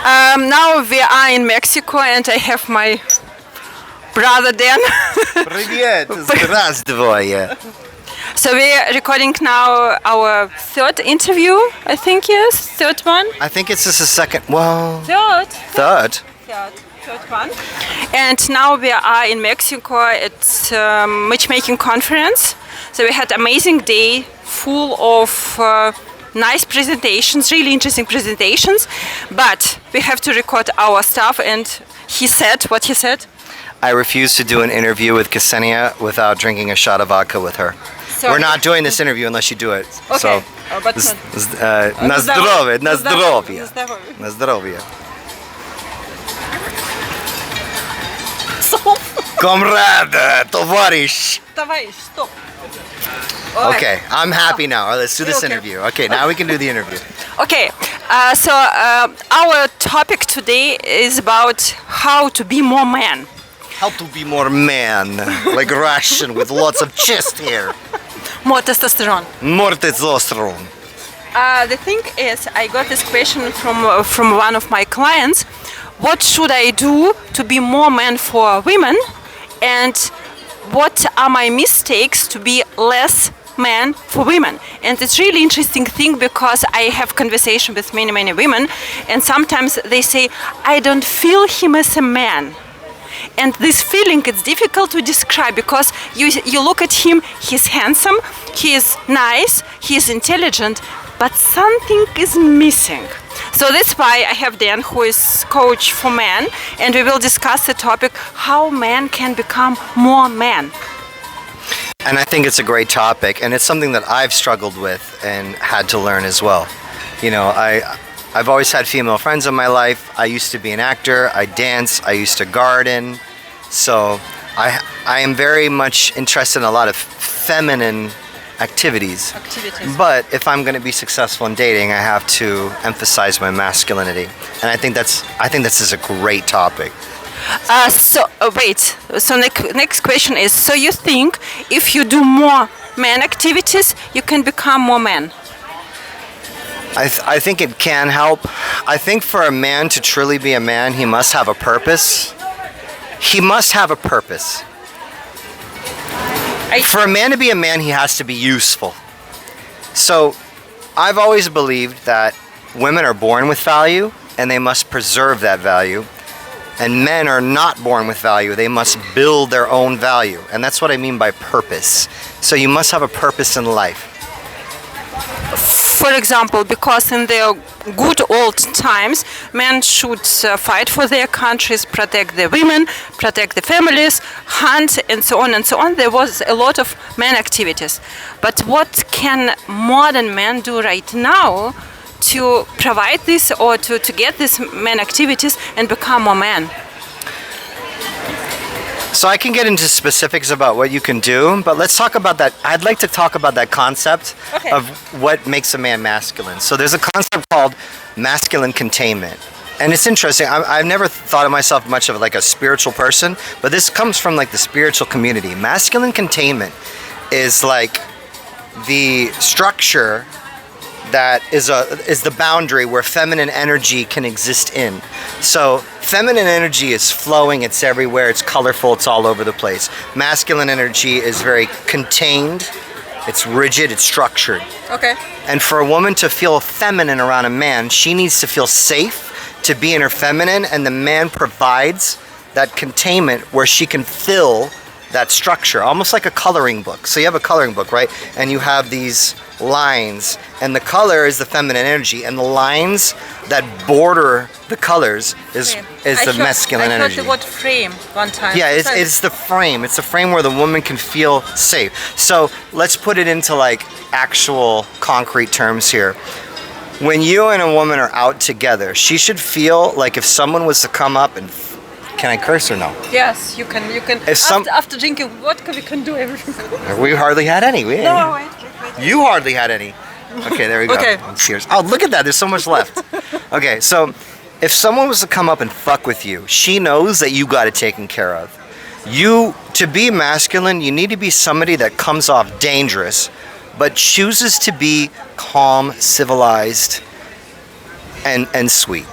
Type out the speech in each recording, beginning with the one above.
Now we are in Mexico and I have my brother Dan. Привет, здравствуй. So we are recording now our third interview, I think, yes? Third one? I think it's just a second. Well, Third third. one. And now we are in Mexico at Matchmaking conference. So we had amazing day full of nice presentations, really interesting presentations. But we have to record our stuff and he said what he said. I refuse to do an interview with Ksenia without drinking a shot of vodka with her. Sorry. We're not doing this interview unless you do it. Okay. So, But на здоровье, на здоровье. здоровье. На здоровье. Comrade, товарищ. Товарищ, стоп. Okay, I'm happy now. All right, let's do this Okay. interview. Okay, now we can do the interview. Okay, so our topic today is about how to be more man. How to be more man, like Russian with lots of chest hair. More testosterone. More testosterone. The thing is, I got this question from one of my clients. What should I do to be more man for women? And what are my mistakes to be less man for women? And it's really interesting thing because I have conversation with many women, and sometimes they say, I don't feel him as a man. And this feeling it's difficult to describe because you look at him, he's handsome, he is nice, he is intelligent, but something is missing. So that's why I have Dan, who is coach for men, and we will discuss the topic how man can become more man. And I think it's a great topic, and it's something that I've struggled with and had to learn as well. You know, I've always had female friends in my life. I used to be an actor, I dance, I used to garden. So I am very much interested in a lot of feminine activities. But if I'm going to be successful in dating, I have to emphasize my masculinity. And I think this is a great topic. So next question is, so you think if you do more man activities, you can become more man? I think it can help. I think for a man to truly be a man, he must have a purpose. He must have a purpose. For a man to be a man, he has to be useful. So I've always believed that women are born with value and they must preserve that value. And men are not born with value. They must build their own value. And that's what I mean by purpose. So you must have a purpose in life. For example, because in the good old times, men should fight for their countries, protect the women, protect the families, hunt, and so on and so on. There was a lot of men activities. But what can modern men do right now to provide this or to get these men activities and become more men? So I can get into specifics about what you can do, but let's talk about that. I'd like to talk about that concept of what makes a man masculine. So there's a concept called masculine containment. And it's interesting. I've never thought of myself much of like a spiritual person, but this comes from like the spiritual community. Masculine containment is like the structure that is the boundary where feminine energy can exist in. So feminine energy is flowing, it's everywhere, it's colorful, it's all over the place. Masculine energy is very contained, it's rigid, it's structured. Okay. And for a woman to feel feminine around a man, she needs to feel safe to be in her feminine, and the man provides that containment where she can fill that structure, almost like a coloring book. So you have a coloring book, right? And you have these lines, and the color is the feminine energy, and the lines that border the colors is the masculine energy. I heard the word frame one time. Yeah, it's the frame. It's the frame where the woman can feel safe. So let's put it into like actual concrete terms here. When you and a woman are out together, she should feel like if someone was to come up and can I curse or no? Yes, you can. After drinking vodka, we can do everything. We hardly had any. No, wait. You hardly had any. Okay, there we go. Okay. Cheers. Oh, look at that. There's so much left. Okay, so if someone was to come up and fuck with you, she knows that you got it taken care of. To be masculine, you need to be somebody that comes off dangerous, but chooses to be calm, civilized, and sweet.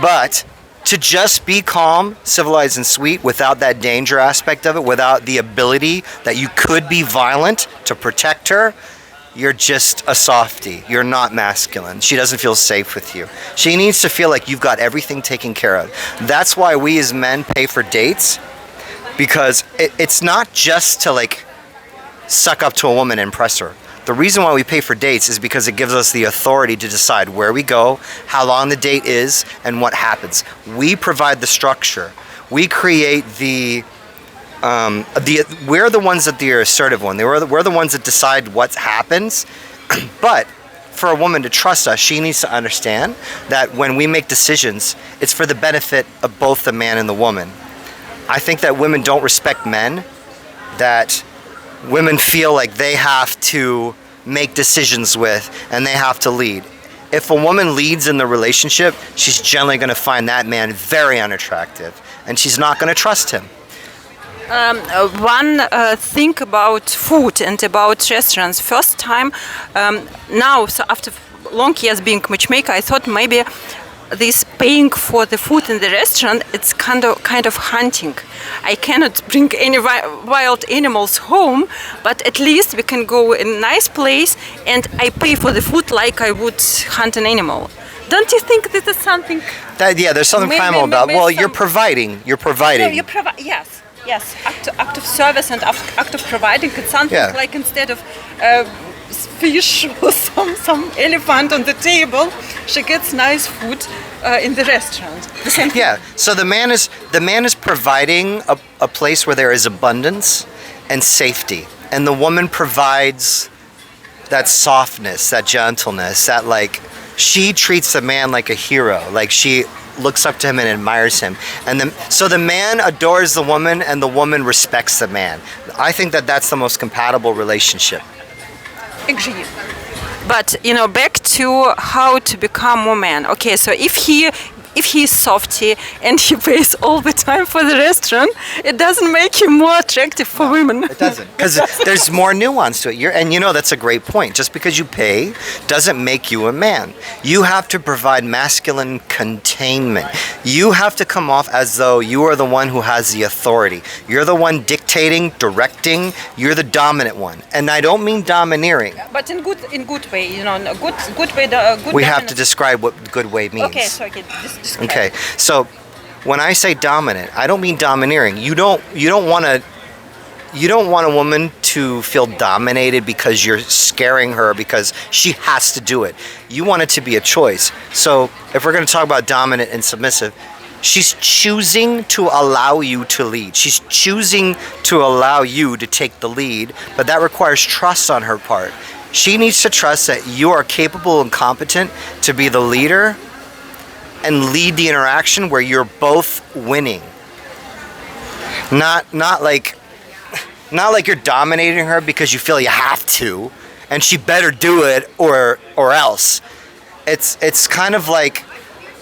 But to just be calm, civilized, and sweet without that danger aspect of it, without the ability that you could be violent to protect her, you're just a softie. You're not masculine. She doesn't feel safe with you. She needs to feel like you've got everything taken care of. That's why we as men pay for dates, because it's not just to like suck up to a woman and impress her. The reason why we pay for dates is because it gives us the authority to decide where we go, how long the date is, and what happens. We provide the structure. We create we're the ones that the assertive one. We're the ones that decide what happens. But for a woman to trust us, she needs to understand that when we make decisions, it's for the benefit of both the man and the woman. I think that women don't respect men, that women feel like they have to make decisions with and they have to lead. If a woman leads in the relationship, she's generally going to find that man very unattractive and she's not going to trust him. One thing about food and about restaurants. First time now, so after long years being matchmaker, I thought maybe this paying for the food in the restaurant, it's kind of hunting. I cannot bring any wild animals home, but at least we can go in a nice place and I pay for the food like I would hunt an animal. Don't you think this is something? There's something primal about. Well, you're providing. You're providing. You provide. Yes. Act of service and act of providing. It's something like instead of fish or some elephant on the table, she gets nice food in the restaurant. The same thing. Yeah. So the man is providing a place where there is abundance and safety, and the woman provides that softness, that gentleness, that like she treats the man like a hero, like she looks up to him and admires him, and so the man adores the woman and the woman respects the man. I think that that's the most compatible relationship. Agree. But back to how to become more man. Okay, so if he's softy and he pays all the time for the restaurant, it doesn't make him more attractive for women. It doesn't, because there's more nuance to it. And that's a great point. Just because you pay doesn't make you a man. You have to provide masculine containment. You have to come off as though you are the one who has the authority. You're the one dictating, directing. You're the dominant one. And I don't mean domineering. But in good way, good way. We have to describe what good way means. Okay, so Okay, so when I say dominant, I don't mean domineering. You don't want a woman to feel dominated because you're scaring her because she has to do it. You want it to be a choice. So if we're going to talk about dominant and submissive, she's choosing to allow you to lead. She's choosing to allow you to take the lead, but that requires trust on her part. She needs to trust that you are capable and competent to be the leader and lead the interaction where you're both winning. Not like you're dominating her because you feel you have to, and she better do it or else. It's kind of like,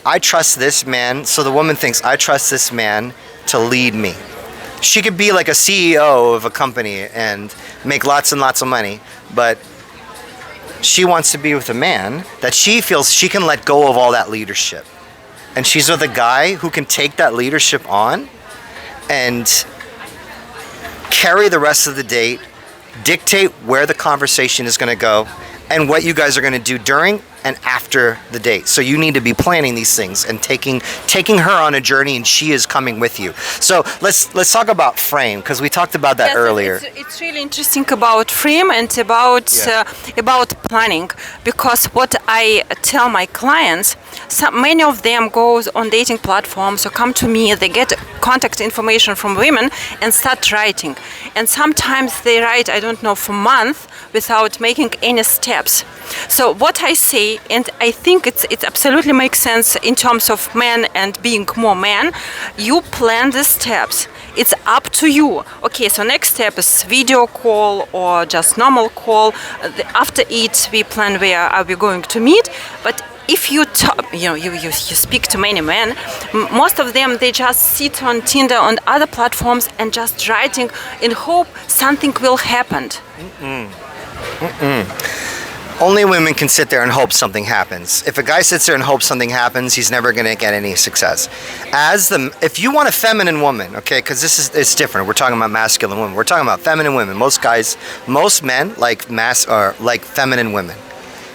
I trust this man, so the woman thinks I trust this man to lead me. She could be like a CEO of a company and make lots and lots of money, but she wants to be with a man that she feels she can let go of all that leadership. And she's with a guy who can take that leadership on and carry the rest of the date, dictate where the conversation is going to go, and what you guys are going to do during and after the date. So you need to be planning these things and taking her on a journey, and she is coming with you. So let's talk about frame, because we talked about that earlier. It's really interesting about frame and about planning, because what I tell my clients, many of them go on dating platforms or come to me, they get contact information from women and start writing. And sometimes they write, I don't know, for months without making any steps. So what I say, and I think it absolutely makes sense in terms of men and being more man, you plan the steps. It's up to you. Okay, so next step is video call or just normal call. After it, we plan where are we going to meet. But if you you speak to many men, most of them, they just sit on Tinder, on other platforms, and just writing in hope something will happen. Only women can sit there and hope something happens. If a guy sits there and hopes something happens, he's never going to get any success. If you want a feminine woman, okay, because it's different. We're talking about masculine women. We're talking about feminine women. Most men like feminine women.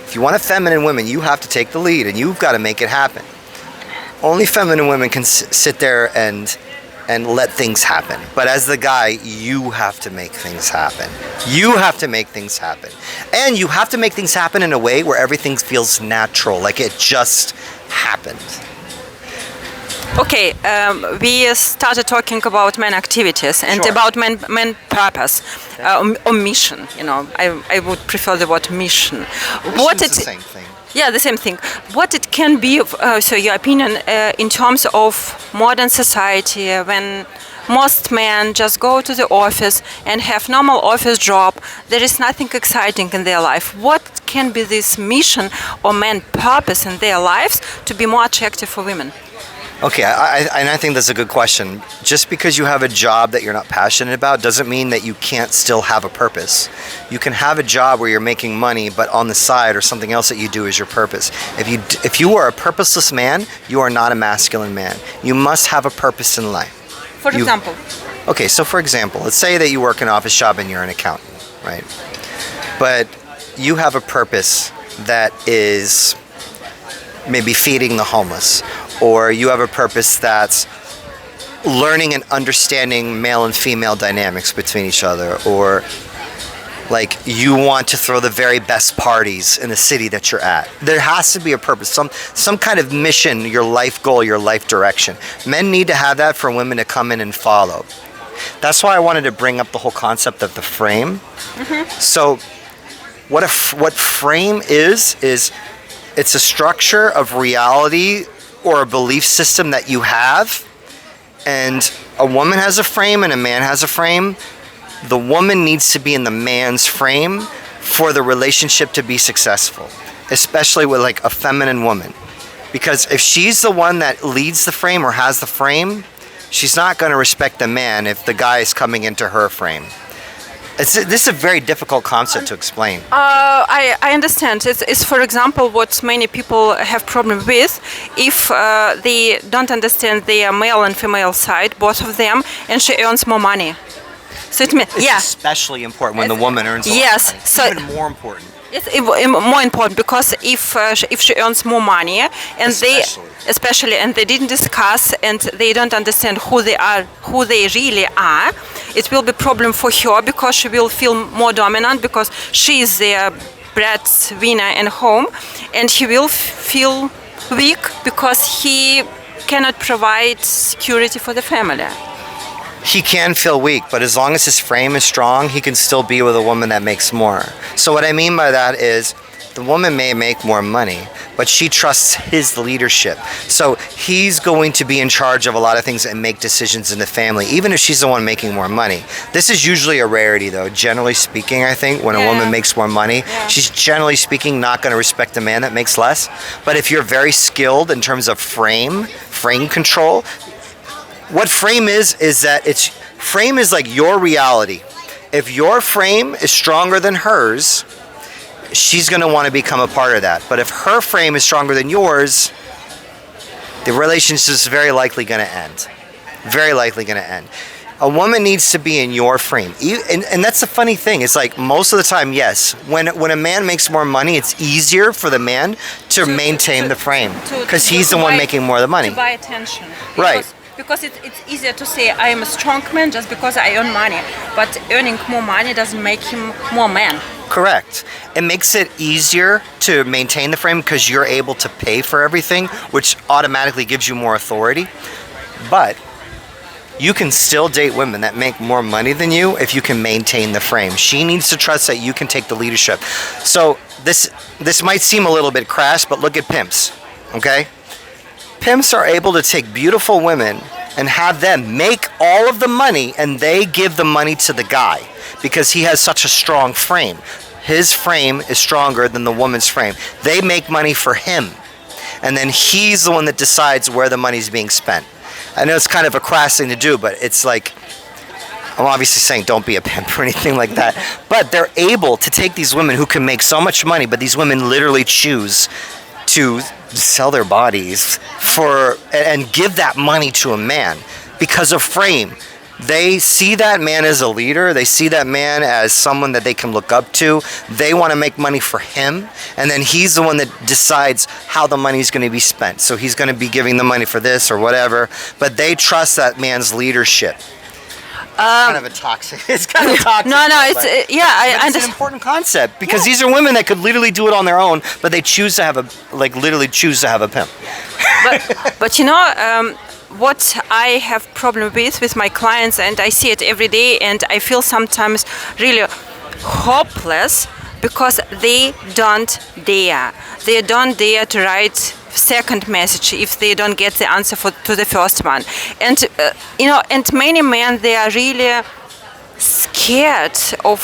If you want a feminine woman, you have to take the lead, and you've got to make it happen. Only feminine women can sit there and let things happen. But as the guy, you have to make things happen. You have to make things happen. And you have to make things happen in a way where everything feels natural, like it just happened. Okay, we started talking about men activities and about men purpose or mission. I would prefer the word mission. Mission's the same thing. Yeah, the same thing. What it can be, so your opinion in terms of modern society, when most men just go to the office and have normal office job, there is nothing exciting in their life. What can be this mission or man purpose in their lives to be more attractive for women? Okay, I think that's a good question. Just because you have a job that you're not passionate about doesn't mean that you can't still have a purpose. You can have a job where you're making money, but on the side or something else that you do is your purpose. If you are a purposeless man, you are not a masculine man. You must have a purpose in life. For example? Okay, so for example, let's say that you work in an office job and you're an accountant, right? But you have a purpose that is maybe feeding the homeless, or you have a purpose that's learning and understanding male and female dynamics between each other, or like you want to throw the very best parties in the city that you're at. There has to be a purpose, some kind of mission, your life goal, your life direction. Men need to have that for women to come in and follow. That's why I wanted to bring up the whole concept of the frame. Mm-hmm. So what frame is it's a structure of reality or a belief system that you have, and a woman has a frame and a man has a frame. The woman needs to be in the man's frame for the relationship to be successful, especially with like a feminine woman, because if she's the one that leads the frame or has the frame, she's not going to respect the man if the guy is coming into her frame. This is a very difficult concept to explain. I understand. It's, for example, what many people have problem with if they don't understand their male and female side, both of them, and she earns more money. So it's especially important when the woman earns a lot of money. So even more important. It's more important because if she earns more money and especially and they didn't discuss and they don't understand who they really are, it will be problem for her because she will feel more dominant because she is the breadwinner in home, and he will feel weak because he cannot provide security for the family. He can feel weak, but as long as his frame is strong, he can still be with a woman that makes more. So what I mean by that is the woman may make more money, but she trusts his leadership. So he's going to be in charge of a lot of things and make decisions in the family, even if she's the one making more money. This is usually a rarity, though. Generally speaking, I think, when a woman makes more money, she's generally speaking not going to respect a man that makes less. But if you're very skilled in terms of frame control, what frame is that frame is like your reality. If your frame is stronger than hers, she's going to want to become a part of that. But if her frame is stronger than yours, the relationship is very likely going to end. Very likely going to end. A woman needs to be in your frame. And that's the funny thing. It's like most of the time, yes. When a man makes more money, it's easier for the man to maintain the frame because he's the one making more of the money. To buy attention. Right. Because it's easier to say I am a strong man just because I earn money, but earning more money doesn't make him more man. Correct. It makes it easier to maintain the frame because you're able to pay for everything, which automatically gives you more authority. But you can still date women that make more money than you if you can maintain the frame. She needs to trust that you can take the leadership. So this might seem a little bit crass, but look at pimps, okay? Pimps are able to take beautiful women and have them make all of the money, and they give the money to the guy because he has such a strong frame. His frame is stronger than the woman's frame. They make money for him, and then he's the one that decides where the money's being spent. I know it's kind of a crass thing to do, but it's like I'm obviously saying don't be a pimp or anything like that, but they're able to take these women who can make so much money, but these women literally choose to sell their bodies for and give that money to a man because of fame. They see that man as a leader. They see that man as someone that they can look up to. They want to make money for him, and then he's the one that decides how the money's going to be spent. So he's going to be giving the money for this or whatever, but they trust that man's leadership. Kind of a toxic. It's kind of toxic. No, it's It's an important concept because these are women that could literally do it on their own, but they choose to have literally choose to have a pimp. But what I have problem with my clients, and I see it every day, and I feel sometimes really hopeless because they don't dare to write second message if they don't get the answer to the first one. And and many men, they are really scared of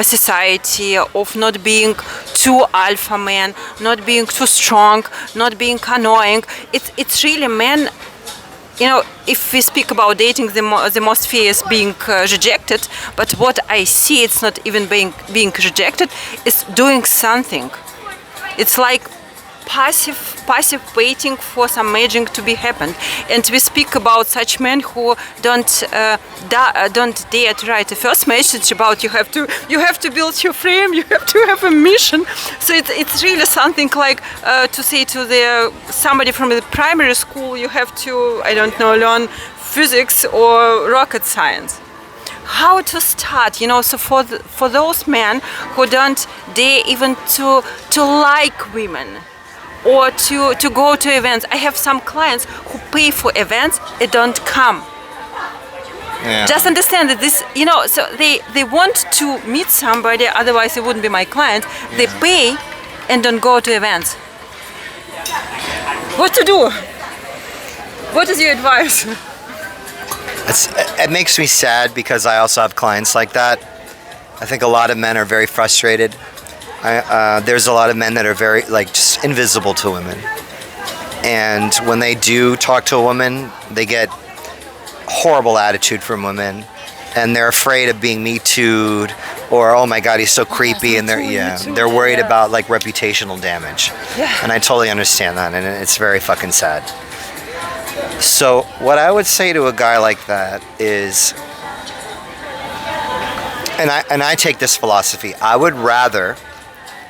society, of not being too alpha man, not being too strong, not being annoying. It's really men. If we speak about dating, the most fear is being rejected. But what I see, it's not even being rejected. It's doing something. It's like passive waiting for some magic to be happened. And we speak about such men who don't dare to write the first message about you have to build your frame, you have to have a mission. So it's really something like to say to somebody from the primary school, you have to, I don't know, learn physics or rocket science. How to start, so for those men who don't dare even to like women, or to go to events. I have some clients who pay for events and don't come. Yeah. Just understand that this, so they want to meet somebody, otherwise they wouldn't be my client. Yeah. They pay and don't go to events. What to do? What is your advice? It makes me sad because I also have clients like that. I think a lot of men are very frustrated. There's a lot of men that are very just invisible to women, and when they do talk to a woman, they get horrible attitude from women, and they're afraid of being Me Too'd or oh my God, he's so creepy, and they're worried about reputational damage. Yeah. And I totally understand that, and it's very fucking sad. So what I would say to a guy like that is, and I take this philosophy, I would rather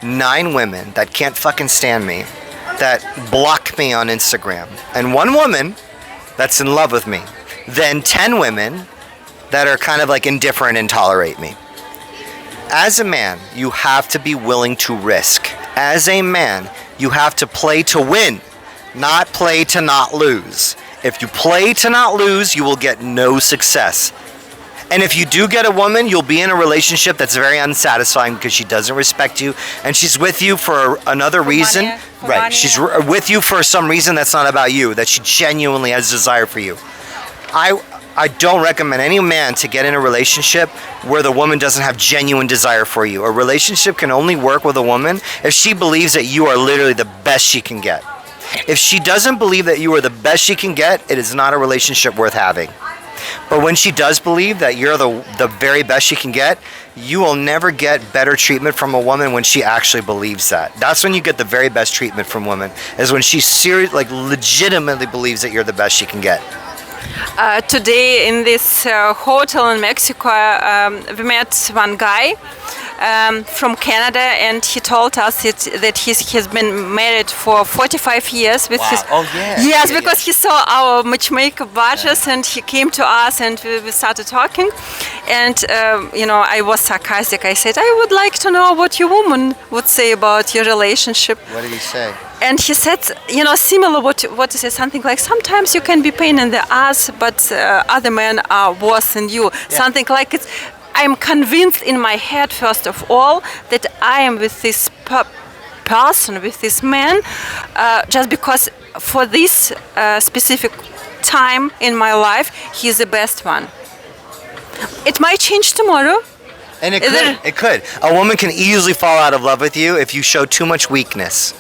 9 women that can't fucking stand me, that block me on Instagram, and 1 woman that's in love with me, than 10 women that are kind of indifferent and tolerate me. As a man, you have to be willing to risk. As a man, you have to play to win, not play to not lose. If you play to not lose, you will get no success. And if you do get a woman, you'll be in a relationship that's very unsatisfying because she doesn't respect you, and she's with you for another reason. Right. She's with you for some reason that's not about you, that she genuinely has desire for you. I don't recommend any man to get in a relationship where the woman doesn't have genuine desire for you. A relationship can only work with a woman if she believes that you are literally the best she can get. If she doesn't believe that you are the best she can get, it is not a relationship worth having. But when she does believe that you're the very best she can get, you will never get better treatment from a woman when she actually believes that. That's when you get the very best treatment from women, is when she legitimately believes that you're the best she can get. Today in this hotel in Mexico, we met one guy from Canada, and he told us that he's been married for 45 years with his. Oh yeah. Yes, because he saw our matchmaker badges, and he came to us, and we started talking. And I was sarcastic. I said, I would like to know what your woman would say about your relationship. What did he say? And he said, similar what he said, something like, sometimes you can be pain in the ass, but other men are worse than you. Yeah. Something like it's. I'm convinced in my head, first of all, that I am with this person, with this man, just because for this specific time in my life, he's the best one. It might change tomorrow. And it could. A woman can easily fall out of love with you if you show too much weakness.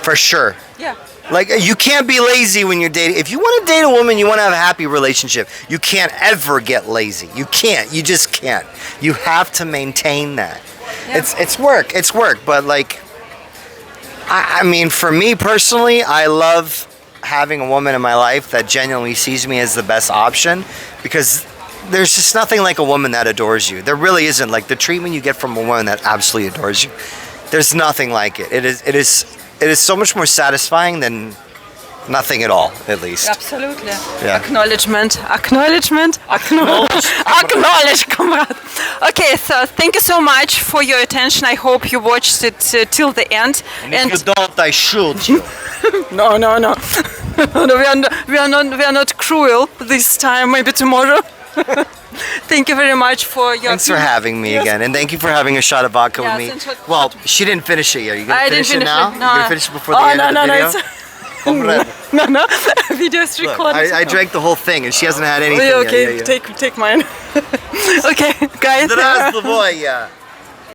For sure. Yeah. Like, you can't be lazy when you're dating. If you want to date a woman, you want to have a happy relationship, you can't ever get lazy. You can't. You just can't. You have to maintain that. Yeah. It's work. It's work. But, like, I mean, for me personally, I love having a woman in my life that genuinely sees me as the best option, because there's just nothing like a woman that adores you. There really isn't. Like, the treatment you get from a woman that absolutely adores you, there's nothing like it. It is so much more satisfying than nothing at all, at least. Absolutely. Yeah. Acknowledge, comrade. Okay, so thank you so much for your attention. I hope you watched it till the end. And if you don't, I shoot you. No. No, we are not cruel this time. Maybe tomorrow. Thank you very much for your. Thanks for having me again, and thank you for having a shot of vodka with me. Well, she didn't finish it yet. You gonna finish it now? No. You gonna finish it before the end of the video? No. Video's recorded. Look, I drank the whole thing, and she hasn't had anything Okay, yet. take mine. Okay, guys. Здравствуй,